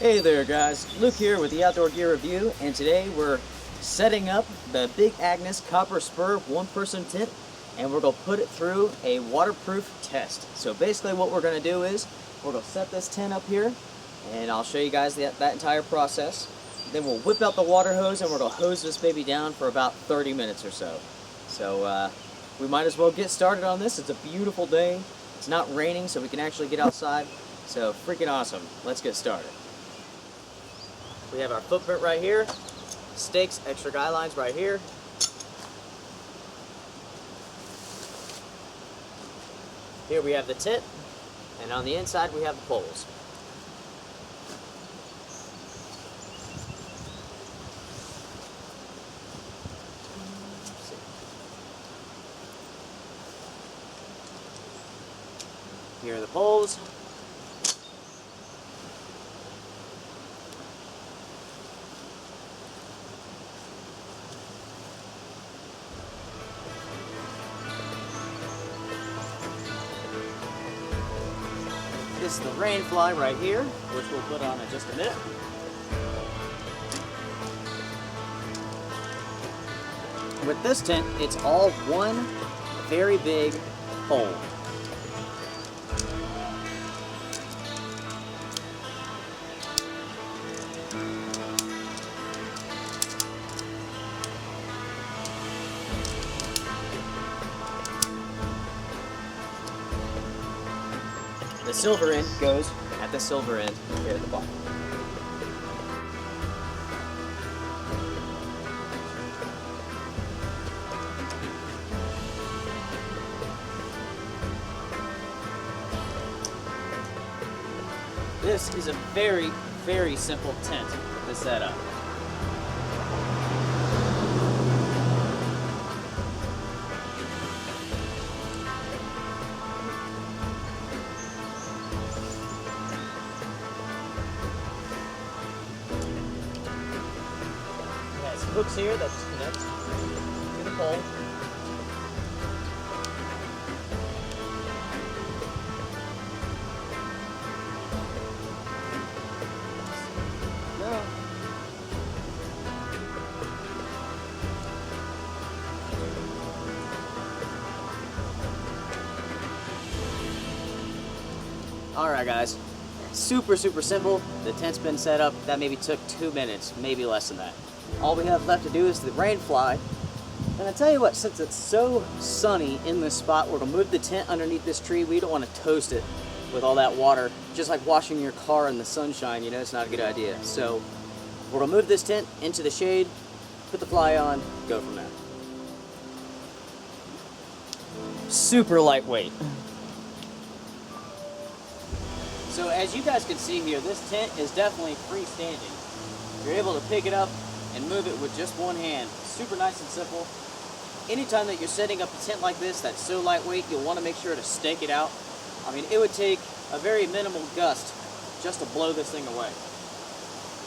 Hey there guys, Luke here with the Outdoor Gear Review, and today we're setting up the big Agnes copper spur one-person tent, and we're going to put it through a waterproof test. So basically what we're going to do is, we're going to set this tent up here, and I'll show you guys that entire process. Then we'll whip out the water hose and we're going to hose this baby down for about 30 minutes or so. So we might as well get started on this. It's a beautiful day, it's not raining so we can actually get outside, so freaking awesome. Let's get started. We have our footprint right here, stakes, extra guy lines right here. Here we have the tent, and on the inside we have the poles. Here are the poles. This is the rain fly right here, which we'll put on in just a minute. With this tent, it's all one very big pole. The silver end goes at the silver end here at the bottom. This is a very, very simple tent to set up. Hooks here that just connect to the pole. No. Alright guys, super simple. The tent's been set up. That maybe took 2 minutes, maybe less than that. All we have left to do is the rain fly. And I tell you what, since it's so sunny in this spot, we're going to move the tent underneath this tree. We don't want to toast it with all that water. Just like washing your car in the sunshine, you know, it's not a good idea. So we're going to move this tent into the shade, put the fly on, go from there. Super lightweight. So as you guys can see here, this tent is definitely freestanding. You're able to pick it up and move it with just one hand. Super nice and simple. Anytime that you're setting up a tent like this that's so lightweight, you'll want to make sure to stake it out. I mean, it would take a very minimal gust just to blow this thing away.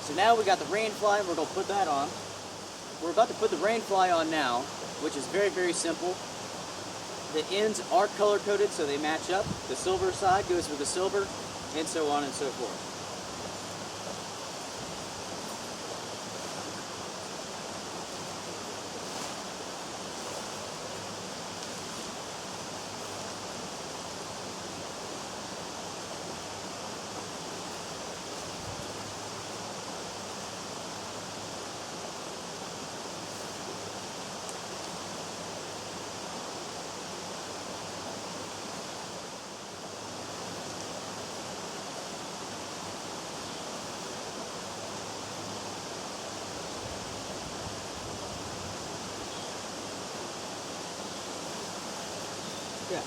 So now we got the rain fly, we're going to put that on. We're about to put the rain fly on now, which is very simple. The ends are color coded so they match up. The silver side goes with the silver, and so on and so forth. Yeah.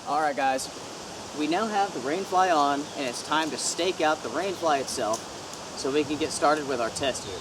Alright guys, we now have the rain fly on, and it's time to stake out the rain fly itself so we can get started with our test here.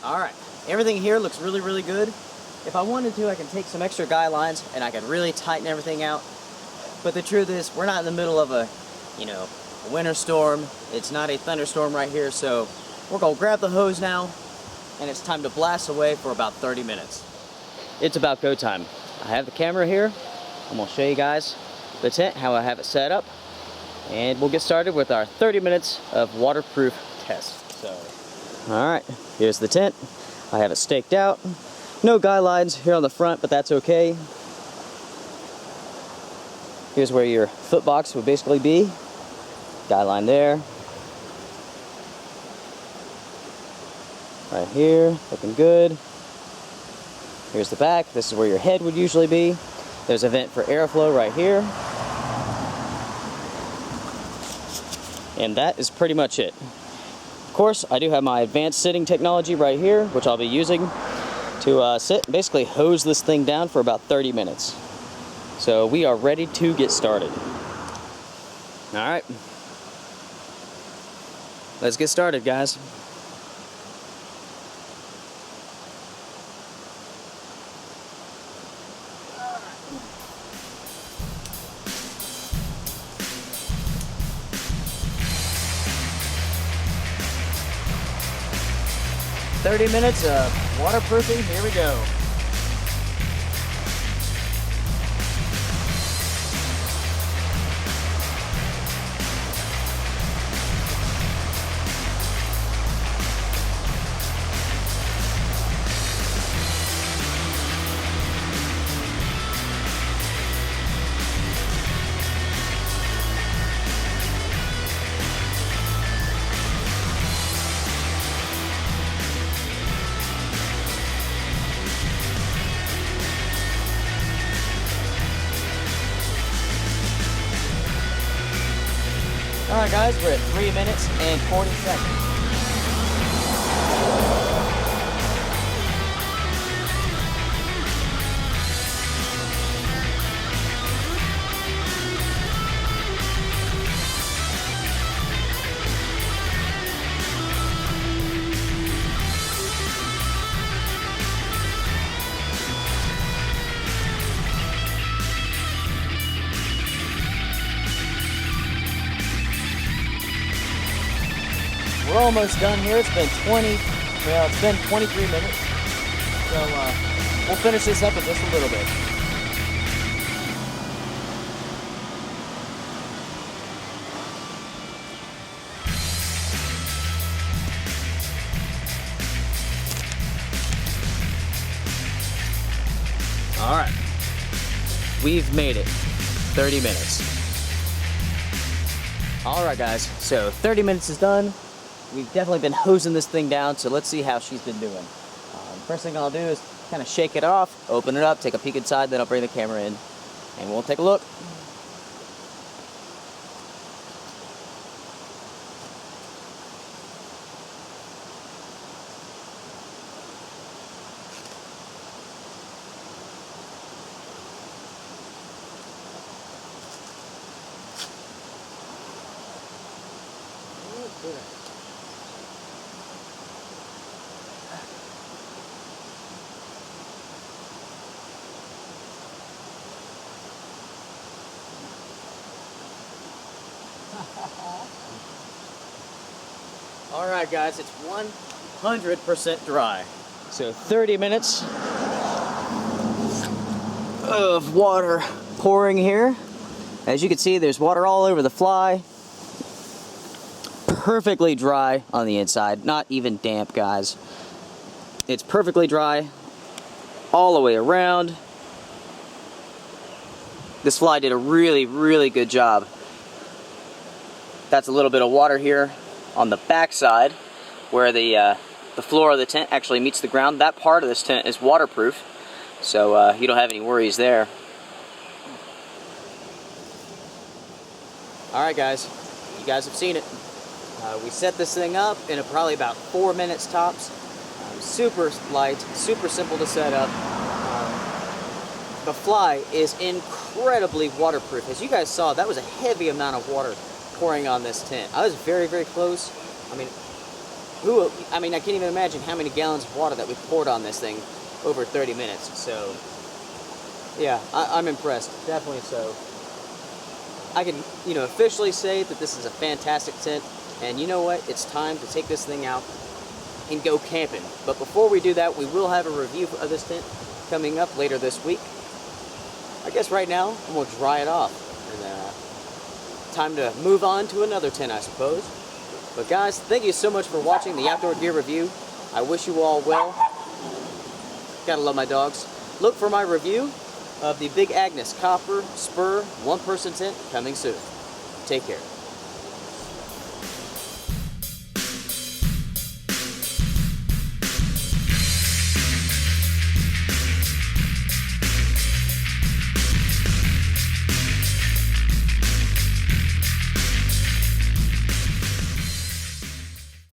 Alright, everything here looks really, really good. If I wanted to, I can take some extra guy lines and I can really tighten everything out. But the truth is, we're not in the middle of a, a winter storm. It's not a thunderstorm right here, so we're gonna grab the hose now, and it's time to blast away for about 30 minutes. It's about go time. I have the camera here. I'm gonna show you guys the tent, how I have it set up, and we'll get started with our 30 minutes of waterproof test. So, all right, here's the tent. I have it staked out. No guy lines here on the front, but that's okay. Here's where your foot box would basically be. Guy line there. Right here, looking good. Here's the back. This is where your head would usually be. There's a vent for airflow right here. And that is pretty much it. Of course, I do have my advanced sitting technology right here, which I'll be using to sit and basically hose this thing down for about 30 minutes. So we are ready to get started. All right. Let's get started, guys. "30 minutes of waterproofing, here we go." Alright guys, we're at 3 minutes and 40 seconds. We're almost done here. It's been 23 minutes. So we'll finish this up in just a little bit. All right. We've made it. 30 minutes. All right, guys. So 30 minutes is done. We've definitely been hosing this thing down, so let's see how she's been doing. First thing I'll do is kind of shake it off, open it up, take a peek inside, then I'll bring the camera in, and we'll take a look. Alright guys, it's 100% dry. So 30 minutes of water pouring here. As you can see, there's water all over the fly. Perfectly dry on the inside, not even damp, guys. It's perfectly dry all the way around. This fly did a really, really good job. That's a little bit of water here on the back side where the floor of the tent actually meets the ground. That part of this tent is waterproof, so you don't have any worries there. Alright guys, you guys have seen it. We set this thing up in probably about 4 minutes tops. Super light, super simple to set up. The fly is incredibly waterproof. As you guys saw, that was a heavy amount of water pouring on this tent. I was very, very close. I mean, I mean, I can't even imagine how many gallons of water that we poured on this thing over 30 minutes. So, yeah, I'm impressed. Definitely so. I can, officially say that this is a fantastic tent. And you know what? It's time to take this thing out and go camping. But before we do that, we will have a review of this tent coming up later this week. I guess right now, I'm going to dry it off. And time to move on to another tent, I suppose. But guys, thank you so much for watching the Outdoor Gear Review. I wish you all well. Gotta love my dogs. Look for my review of the Big Agnes Copper Spur one-person tent coming soon. Take care.